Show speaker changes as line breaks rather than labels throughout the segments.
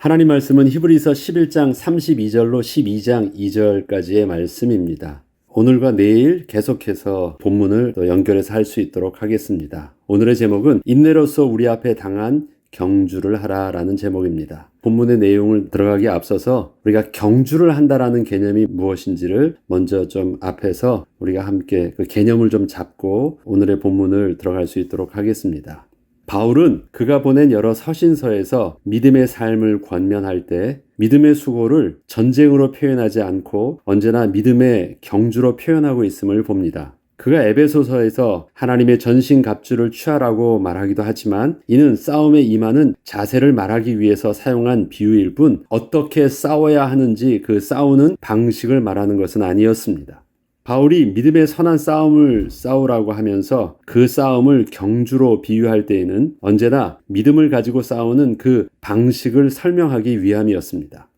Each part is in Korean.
하나님 말씀은 히브리서 11장 32절로 12장 2절까지의 말씀입니다. 오늘과 내일 계속해서 본문을 또 연결해서 할 수 있도록 하겠습니다. 오늘의 제목은 인내로서 우리 앞에 당한 경주를 하라라는 제목입니다. 본문의 내용을 들어가기에 앞서서 우리가 경주를 한다라는 개념이 무엇인지를 먼저 좀 앞에서 우리가 함께 그 개념을 좀 잡고 오늘의 본문을 들어갈 수 있도록 하겠습니다. 바울은 그가 보낸 여러 서신서에서 믿음의 삶을 권면할 때 믿음의 수고를 전쟁으로 표현하지 않고 언제나 믿음의 경주로 표현하고 있음을 봅니다. 그가 에베소서에서 하나님의 전신갑주를 취하라고 말하기도 하지만 이는 싸움에 임하는 자세를 말하기 위해서 사용한 비유일 뿐 어떻게 싸워야 하는지 그 싸우는 방식을 말하는 것은 아니었습니다. 바울이 믿음의 선한 싸움을 싸우라고 하면서 그 싸움을 경주로 비유할 때에는 언제나 믿음을 가지고 싸우는 그 방식을 설명하기 위함이었습니다.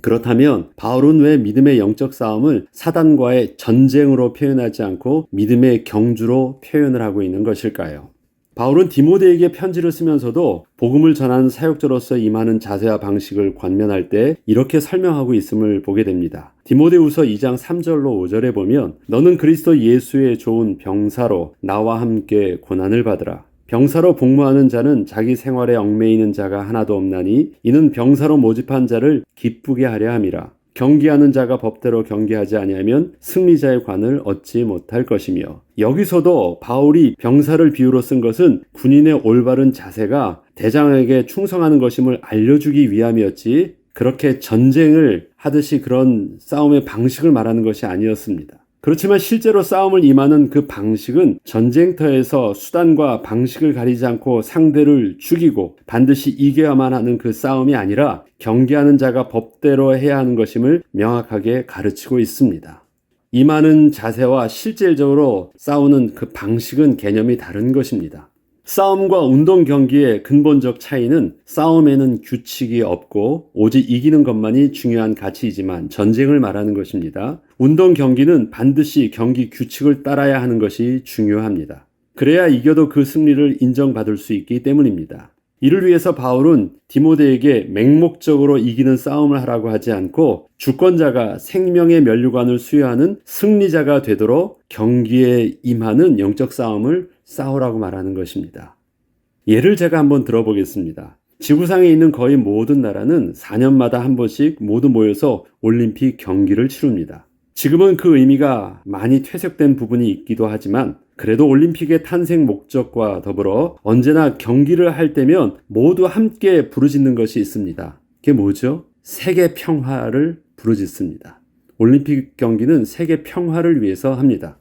그렇다면 바울은 왜 믿음의 영적 싸움을 사단과의 전쟁으로 표현하지 않고 믿음의 경주로 표현을 하고 있는 것일까요? 바울은 디모데에게 편지를 쓰면서도 복음을 전하는 사역자로서 임하는 자세와 방식을 권면할 때 이렇게 설명하고 있음을 보게 됩니다. 디모데후서 2장 3절로 5절에 보면 너는 그리스도 예수의 좋은 병사로 나와 함께 고난을 받으라. 병사로 복무하는 자는 자기 생활에 얽매이는 자가 하나도 없나니 이는 병사로 모집한 자를 기쁘게 하려 함이라. 경기하는 자가 법대로 경기하지 아니하면 승리자의 관을 얻지 못할 것이며 여기서도 바울이 병사를 비유로 쓴 것은 군인의 올바른 자세가 대장에게 충성하는 것임을 알려주기 위함이었지 그렇게 전쟁을 하듯이 그런 싸움의 방식을 말하는 것이 아니었습니다. 그렇지만 실제로 싸움을 임하는 그 방식은 전쟁터에서 수단과 방식을 가리지 않고 상대를 죽이고 반드시 이겨야만 하는 그 싸움이 아니라 경기하는 자가 법대로 해야 하는 것임을 명확하게 가르치고 있습니다. 임하는 자세와 실질적으로 싸우는 그 방식은 개념이 다른 것입니다. 싸움과 운동 경기의 근본적 차이는 싸움에는 규칙이 없고 오직 이기는 것만이 중요한 가치이지만 전쟁을 말하는 것입니다. 운동 경기는 반드시 경기 규칙을 따라야 하는 것이 중요합니다. 그래야 이겨도 그 승리를 인정받을 수 있기 때문입니다. 이를 위해서 바울은 디모데에게 맹목적으로 이기는 싸움을 하라고 하지 않고 주권자가 생명의 면류관을 수여하는 승리자가 되도록 경기에 임하는 영적 싸움을 싸우라고 말하는 것입니다. 예를 제가 한번 들어보겠습니다. 지구상에 있는 거의 모든 나라는 4년마다 한 번씩 모두 모여서 올림픽 경기를 치릅니다. 지금은 그 의미가 많이 퇴색된 부분이 있기도 하지만 그래도 올림픽의 탄생 목적과 더불어 언제나 경기를 할 때면 모두 함께 부르짖는 것이 있습니다. 그게 뭐죠? 세계 평화를 부르짖습니다. 올림픽 경기는 세계 평화를 위해서 합니다.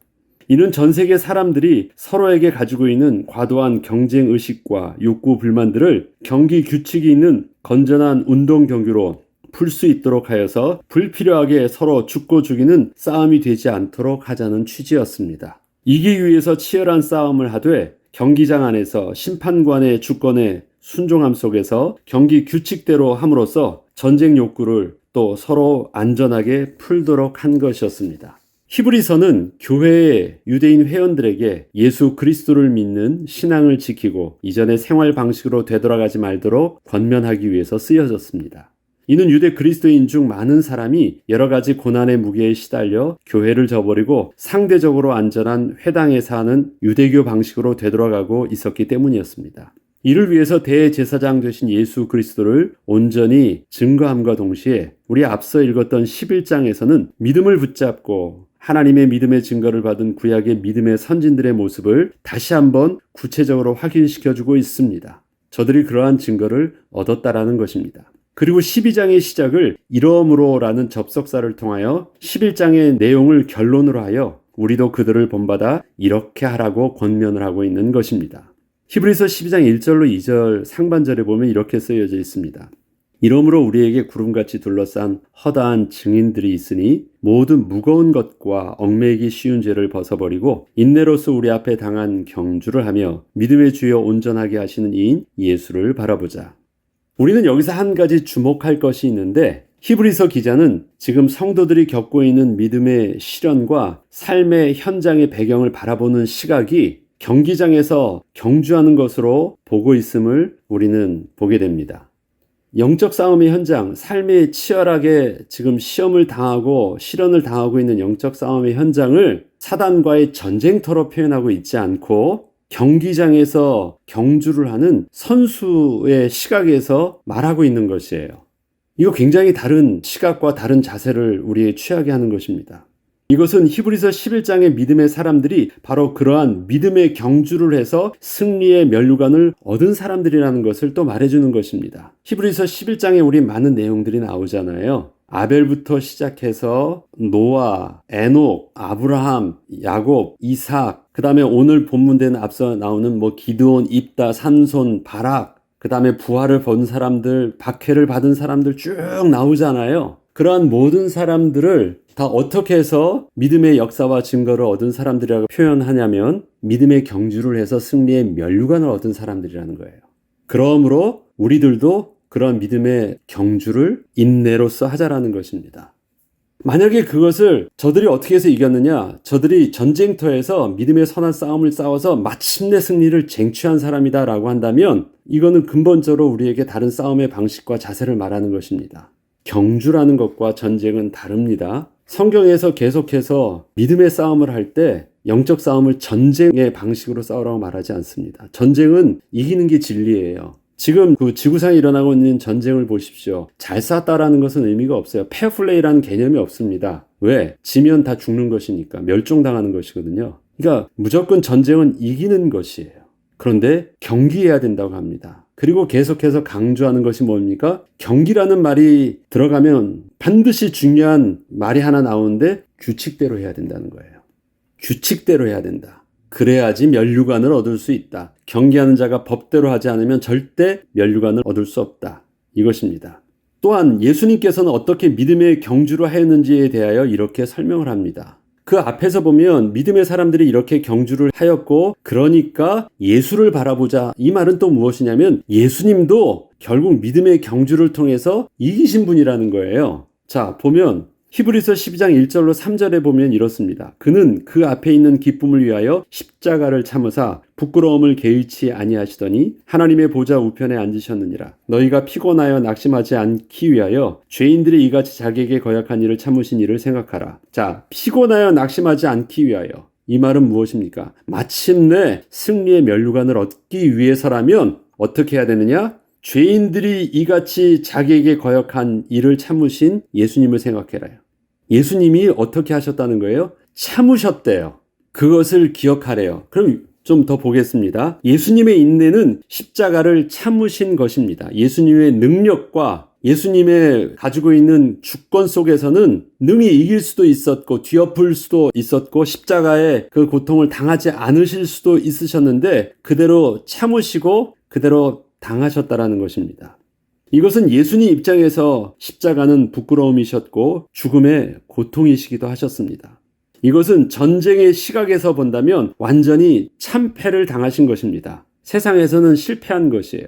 이는 전 세계 사람들이 서로에게 가지고 있는 과도한 경쟁 의식과 욕구 불만들을 경기 규칙이 있는 건전한 운동 경기로 풀 수 있도록 하여서 불필요하게 서로 죽고 죽이는 싸움이 되지 않도록 하자는 취지였습니다. 이기기 위해서 치열한 싸움을 하되 경기장 안에서 심판관의 주권에 순종함 속에서 경기 규칙대로 함으로써 전쟁 욕구를 또 서로 안전하게 풀도록 한 것이었습니다. 히브리서는 교회의 유대인 회원들에게 예수 그리스도를 믿는 신앙을 지키고 이전의 생활 방식으로 되돌아가지 말도록 권면하기 위해서 쓰여졌습니다. 이는 유대 그리스도인 중 많은 사람이 여러 가지 고난의 무게에 시달려 교회를 저버리고 상대적으로 안전한 회당에 사는 유대교 방식으로 되돌아가고 있었기 때문이었습니다. 이를 위해서 대제사장 되신 예수 그리스도를 온전히 증거함과 동시에 우리 앞서 읽었던 11장에서는 믿음을 붙잡고 하나님의 믿음의 증거를 받은 구약의 믿음의 선진들의 모습을 다시 한번 구체적으로 확인시켜주고 있습니다. 저들이 그러한 증거를 얻었다라는 것입니다. 그리고 12장의 시작을 이러므로라는 접속사를 통하여 11장의 내용을 결론으로 하여 우리도 그들을 본받아 이렇게 하라고 권면을 하고 있는 것입니다. 히브리서 12장 1절로 2절 상반절에 보면 이렇게 쓰여져 있습니다. 이러므로 우리에게 구름같이 둘러싼 허다한 증인들이 있으니 모든 무거운 것과 얽매이기 쉬운 죄를 벗어버리고 인내로서 우리 앞에 당한 경주를 하며 믿음의 주여 온전하게 하시는 이인 예수를 바라보자. 우리는 여기서 한 가지 주목할 것이 있는데 히브리서 기자는 지금 성도들이 겪고 있는 믿음의 시련과 삶의 현장의 배경을 바라보는 시각이 경기장에서 경주하는 것으로 보고 있음을 우리는 보게 됩니다. 영적 싸움의 현장, 삶에 치열하게 지금 시험을 당하고 실현을 당하고 있는 영적 싸움의 현장을 사단과의 전쟁터로 표현하고 있지 않고 경기장에서 경주를 하는 선수의 시각에서 말하고 있는 것이에요. 이거 굉장히 다른 시각과 다른 자세를 우리에 취하게 하는 것입니다. 이것은 히브리서 11장의 믿음의 사람들이 바로 그러한 믿음의 경주를 해서 승리의 면류관을 얻은 사람들이라는 것을 또 말해주는 것입니다. 히브리서 11장에 우리 많은 내용들이 나오잖아요. 아벨부터 시작해서 노아, 에녹, 아브라함, 야곱, 이삭, 그 다음에 오늘 본문대는 앞서 나오는 기드온, 입다, 삼손, 바락, 그 다음에 부활을 본 사람들, 박해를 받은 사람들 쭉 나오잖아요. 그러한 모든 사람들을 다 어떻게 해서 믿음의 역사와 증거를 얻은 사람들이라고 표현하냐면 믿음의 경주를 해서 승리의 면류관을 얻은 사람들이라는 거예요. 그러므로 우리들도 그런 믿음의 경주를 인내로서 하자라는 것입니다. 만약에 그것을 저들이 어떻게 해서 이겼느냐? 저들이 전쟁터에서 믿음의 선한 싸움을 싸워서 마침내 승리를 쟁취한 사람이다라고 한다면 이거는 근본적으로 우리에게 다른 싸움의 방식과 자세를 말하는 것입니다. 경주라는 것과 전쟁은 다릅니다. 성경에서 계속해서 믿음의 싸움을 할 때 영적 싸움을 전쟁의 방식으로 싸우라고 말하지 않습니다. 전쟁은 이기는 게 진리예요. 지금 그 지구상에 일어나고 있는 전쟁을 보십시오. 잘 쐈다라는 것은 의미가 없어요. 페어플레이라는 개념이 없습니다. 왜? 지면 다 죽는 것이니까 멸종당하는 것이거든요. 그러니까 무조건 전쟁은 이기는 것이에요. 그런데 경기해야 된다고 합니다. 그리고 계속해서 강조하는 것이 뭡니까? 경기라는 말이 들어가면 반드시 중요한 말이 하나 나오는데 규칙대로 해야 된다는 거예요. 규칙대로 해야 된다. 그래야지 면류관을 얻을 수 있다. 경기하는 자가 법대로 하지 않으면 절대 면류관을 얻을 수 없다. 이것입니다. 또한 예수님께서는 어떻게 믿음의 경주를 하였는지에 대하여 이렇게 설명을 합니다. 그 앞에서 보면 믿음의 사람들이 이렇게 경주를 하였고 그러니까 예수를 바라보자. 이 말은 또 무엇이냐면 예수님도 결국 믿음의 경주를 통해서 이기신 분이라는 거예요. 자, 보면 히브리서 12장 1절로 3절에 보면 이렇습니다. 그는 그 앞에 있는 기쁨을 위하여 십자가를 참으사 부끄러움을 개의치 아니하시더니 하나님의 보좌 우편에 앉으셨느니라. 너희가 피곤하여 낙심하지 않기 위하여 죄인들이 이같이 자기에게 거역한 일을 참으신 일을 생각하라. 자, 피곤하여 낙심하지 않기 위하여. 이 말은 무엇입니까? 마침내 승리의 면류관을 얻기 위해서라면 어떻게 해야 되느냐? 죄인들이 이같이 자기에게 거역한 일을 참으신 예수님을 생각해라요. 예수님이 어떻게 하셨다는 거예요? 참으셨대요. 그것을 기억하래요. 그럼 좀 더 보겠습니다. 예수님의 인내는 십자가를 참으신 것입니다. 예수님의 능력과 예수님의 가지고 있는 주권 속에서는 능히 이길 수도 있었고 뒤엎을 수도 있었고 십자가의 그 고통을 당하지 않으실 수도 있으셨는데 그대로 참으시고 그대로 당하셨다라는 것입니다. 이것은 예수님 입장에서 십자가는 부끄러움이셨고 죽음의 고통이시기도 하셨습니다. 이것은 전쟁의 시각에서 본다면 완전히 참패를 당하신 것입니다. 세상에서는 실패한 것이에요.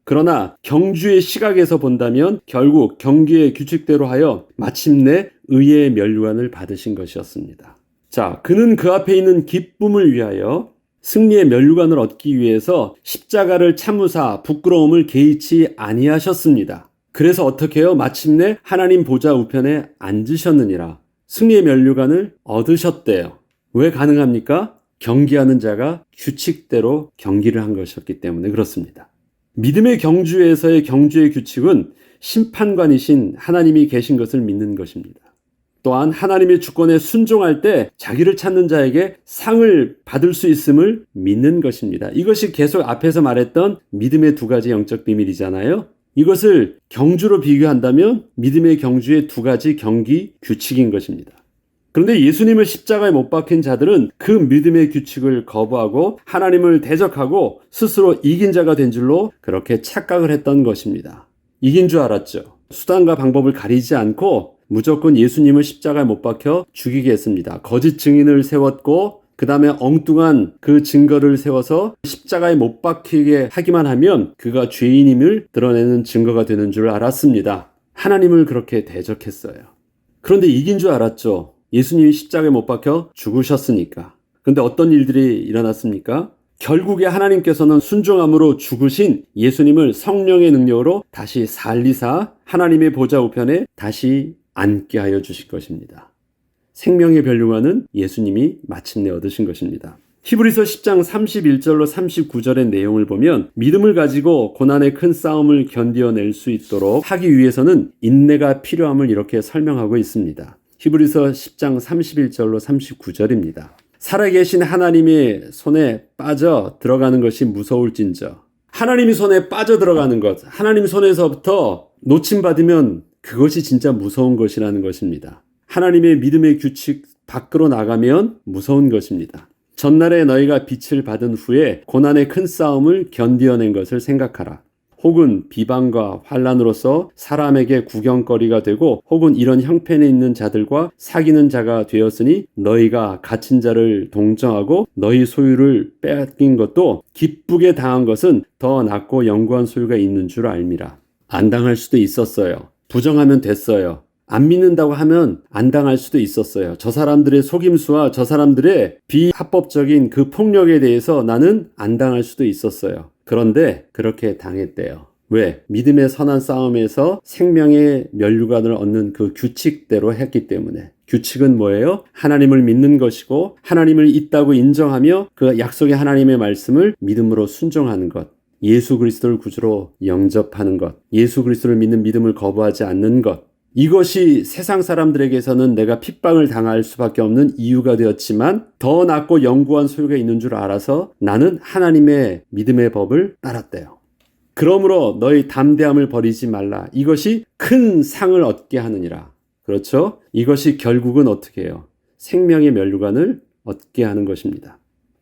그러나 경주의 시각에서 본다면 결국 경기의 규칙대로 하여 마침내 의의 면류관을 받으신 것이었습니다. 자, 그는 그 앞에 있는 기쁨을 위하여 승리의 면류관을 얻기 위해서 십자가를 참으사 부끄러움을 개의치 아니하셨습니다. 그래서 어떻게 해요? 마침내 하나님 보좌 우편에 앉으셨느니라. 승리의 면류관을 얻으셨대요. 왜 가능합니까? 경기하는 자가 규칙대로 경기를 한 것이었기 때문에 그렇습니다. 믿음의 경주에서의 경주의 규칙은 심판관이신 하나님이 계신 것을 믿는 것입니다. 또한 하나님의 주권에 순종할 때 자기를 찾는 자에게 상을 받을 수 있음을 믿는 것입니다. 이것이 계속 앞에서 말했던 믿음의 두 가지 영적 비밀이잖아요. 이것을 경주로 비교한다면 믿음의 경주의 두 가지 경기 규칙인 것입니다. 그런데 예수님을 십자가에 못 박힌 자들은 그 믿음의 규칙을 거부하고 하나님을 대적하고 스스로 이긴 자가 된 줄로 그렇게 착각을 했던 것입니다. 이긴 줄 알았죠. 수단과 방법을 가리지 않고 무조건 예수님을 십자가에 못 박혀 죽이게 했습니다. 거짓 증인을 세웠고 그 다음에 엉뚱한 그 증거를 세워서 십자가에 못 박히게 하기만 하면 그가 죄인임을 드러내는 증거가 되는 줄 알았습니다. 하나님을 그렇게 대적했어요. 그런데 이긴 줄 알았죠. 예수님이 십자가에 못 박혀 죽으셨으니까. 그런데 어떤 일들이 일어났습니까? 결국에 하나님께서는 순종함으로 죽으신 예수님을 성령의 능력으로 다시 살리사 하나님의 보좌 우편에 다시 앉게 하여 주실 것입니다. 생명의 면류관은 예수님이 마침내 얻으신 것입니다. 히브리서 10장 31절로 39절의 내용을 보면 믿음을 가지고 고난의 큰 싸움을 견뎌낼 수 있도록 하기 위해서는 인내가 필요함을 이렇게 설명하고 있습니다. 히브리서 10장 31절로 39절입니다. 살아계신 하나님의 손에 빠져 들어가는 것이 무서울진저. 하나님의 손에 빠져 들어가는 것, 하나님 손에서부터 놓침받으면 그것이 진짜 무서운 것이라는 것입니다. 하나님의 믿음의 규칙 밖으로 나가면 무서운 것입니다. 전날에 너희가 빛을 받은 후에 고난의 큰 싸움을 견디어낸 것을 생각하라. 혹은 비방과 환난으로서 사람에게 구경거리가 되고 혹은 이런 형편에 있는 자들과 사귀는 자가 되었으니 너희가 갇힌 자를 동정하고 너희 소유를 빼앗긴 것도 기쁘게 당한 것은 더 낫고 영구한 소유가 있는 줄 알미라. 안 당할 수도 있었어요. 부정하면 됐어요. 안 믿는다고 하면 안 당할 수도 있었어요. 저 사람들의 속임수와 저 사람들의 비합법적인 그 폭력에 대해서 나는 안 당할 수도 있었어요. 그런데 그렇게 당했대요. 왜? 믿음의 선한 싸움에서 생명의 면류관을 얻는 그 규칙대로 했기 때문에. 규칙은 뭐예요? 하나님을 믿는 것이고 하나님을 있다고 인정하며 그 약속의 하나님의 말씀을 믿음으로 순종하는 것. 예수 그리스도를 구주로 영접하는 것. 예수 그리스도를 믿는 믿음을 거부하지 않는 것. 이것이 세상 사람들에게서는 내가 핍박을 당할 수밖에 없는 이유가 되었지만 더 낫고 영구한 소유가 있는 줄 알아서 나는 하나님의 믿음의 법을 따랐대요. 그러므로 너희 담대함을 버리지 말라. 이것이 큰 상을 얻게 하느니라. 그렇죠? 이것이 결국은 어떻게 해요? 생명의 면류관을 얻게 하는 것입니다.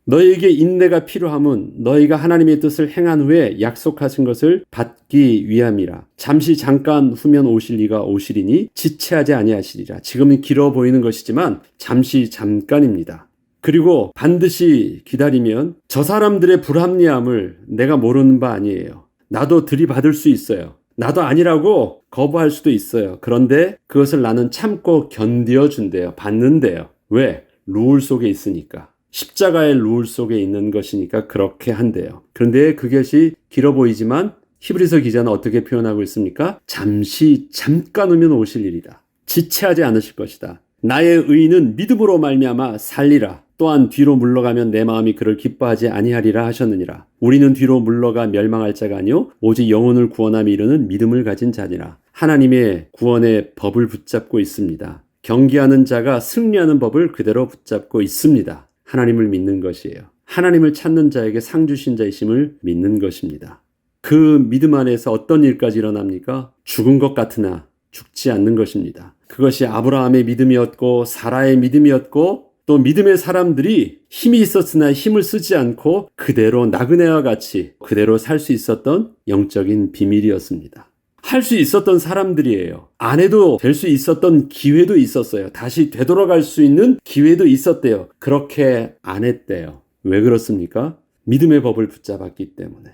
너희에게 인내가 필요함은 너희가 하나님의 뜻을 행한 후에 약속하신 것을 받기 위함이라. 잠시 잠깐 후면 오실 이가 오시리니 지체하지 아니하시리라. 지금은 길어 보이는 것이지만 잠시 잠깐입니다. 그리고 반드시 기다리면 저 사람들의 불합리함을 내가 모르는 바 아니에요. 나도 들이받을 수 있어요. 나도 아니라고 거부할 수도 있어요. 그런데 그것을 나는 참고 견뎌준대요. 받는데요. 왜? 룰 속에 있으니까. 십자가의 룰 속에 있는 것이니까 그렇게 한대요. 그런데 그것이 길어 보이지만 히브리서 기자는 어떻게 표현하고 있습니까? 잠시 잠깐 후면 오실 일이다. 지체하지 않으실 것이다. 나의 의인은 믿음으로 말미암아 살리라. 또한 뒤로 물러가면 내 마음이 그를 기뻐하지 아니하리라 하셨느니라. 우리는 뒤로 물러가 멸망할 자가 아니요 오직 영혼을 구원함에 이르는 믿음을 가진 자니라. 하나님의 구원의 법을 붙잡고 있습니다. 경계하는 자가 승리하는 법을 그대로 붙잡고 있습니다. 하나님을 믿는 것이에요. 하나님을 찾는 자에게 상 주신 자이심을 믿는 것입니다. 그 믿음 안에서 어떤 일까지 일어납니까? 죽은 것 같으나 죽지 않는 것입니다. 그것이 아브라함의 믿음이었고 사라의 믿음이었고 또 믿음의 사람들이 힘이 있었으나 힘을 쓰지 않고 그대로 나그네와 같이 그대로 살 수 있었던 영적인 비밀이었습니다. 할 수 있었던 사람들이에요. 안 해도 될 수 있었던 기회도 있었어요. 다시 되돌아갈 수 있는 기회도 있었대요. 그렇게 안 했대요. 왜 그렇습니까? 믿음의 법을 붙잡았기 때문에.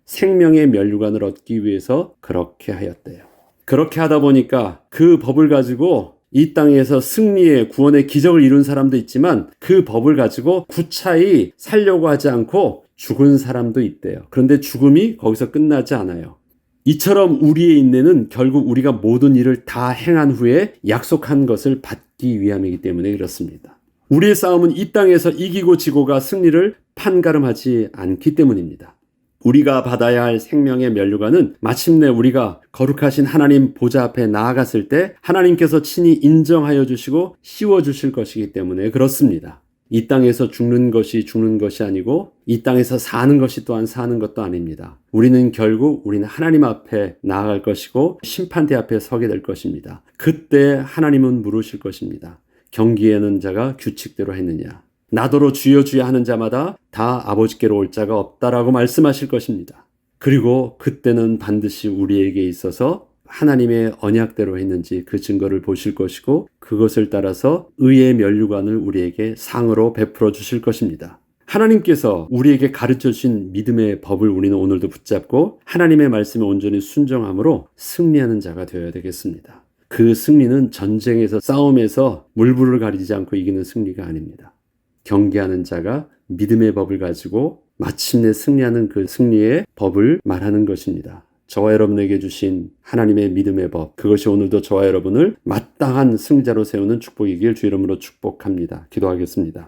생명의 면류관을 얻기 위해서 그렇게 하였대요. 그렇게 하다 보니까 그 법을 가지고 이 땅에서 승리의 구원의 기적을 이룬 사람도 있지만 그 법을 가지고 구차히 살려고 하지 않고 죽은 사람도 있대요. 그런데 죽음이 거기서 끝나지 않아요. 이처럼 우리의 인내는 결국 우리가 모든 일을 다 행한 후에 약속한 것을 받기 위함이기 때문에 그렇습니다. 우리의 싸움은 이 땅에서 이기고 지고가 승리를 판가름하지 않기 때문입니다. 우리가 받아야 할 생명의 면류관은 마침내 우리가 거룩하신 하나님 보좌 앞에 나아갔을 때 하나님께서 친히 인정하여 주시고 씌워주실 것이기 때문에 그렇습니다. 이 땅에서 죽는 것이 아니고 이 땅에서 사는 것이 또한 사는 것도 아닙니다. 우리는 하나님 앞에 나아갈 것이고 심판대 앞에 서게 될 것입니다. 그때 하나님은 물으실 것입니다. 경계하는 자가 규칙대로 했느냐? 나더러 주여 주여 하는 자마다 다 아버지께로 올 자가 없다라고 말씀하실 것입니다. 그리고 그때는 반드시 우리에게 있어서 하나님의 언약대로 했는지 그 증거를 보실 것이고 그것을 따라서 의의 면류관을 우리에게 상으로 베풀어 주실 것입니다. 하나님께서 우리에게 가르쳐 주신 믿음의 법을 우리는 오늘도 붙잡고 하나님의 말씀에 온전히 순종함으로 승리하는 자가 되어야 되겠습니다. 그 승리는 전쟁에서 싸움에서 물불을 가리지 않고 이기는 승리가 아닙니다. 경계하는 자가 믿음의 법을 가지고 마침내 승리하는 그 승리의 법을 말하는 것입니다. 저와 여러분에게 주신 하나님의 믿음의 법, 그것이 오늘도 저와 여러분을 마땅한 승자로 세우는 축복이길 주 이름으로 축복합니다. 기도하겠습니다.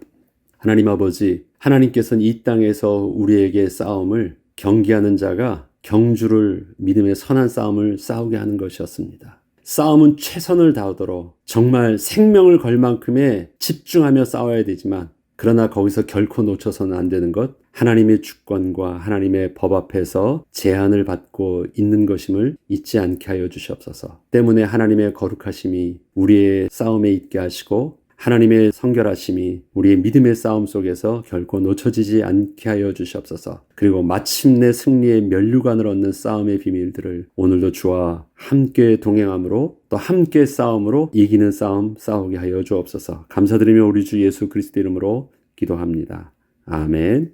하나님 아버지, 하나님께서는 이 땅에서 우리에게 싸움을 경계하는 자가 경주를 믿음의 선한 싸움을 싸우게 하는 것이었습니다. 싸움은 최선을 다하도록 정말 생명을 걸 만큼의 집중하며 싸워야 되지만 그러나 거기서 결코 놓쳐서는 안 되는 것, 하나님의 주권과 하나님의 법 앞에서 제한을 받고 있는 것임을 잊지 않게 하여 주시옵소서. 때문에 하나님의 거룩하심이 우리의 싸움에 있게 하시고 하나님의 성결하심이 우리의 믿음의 싸움 속에서 결코 놓쳐지지 않게 하여 주시옵소서. 그리고 마침내 승리의 면류관을 얻는 싸움의 비밀들을 오늘도 주와 함께 동행함으로 또 함께 싸움으로 이기는 싸움 싸우게 하여 주옵소서. 감사드리며 우리 주 예수 그리스도 이름으로 기도합니다. 아멘.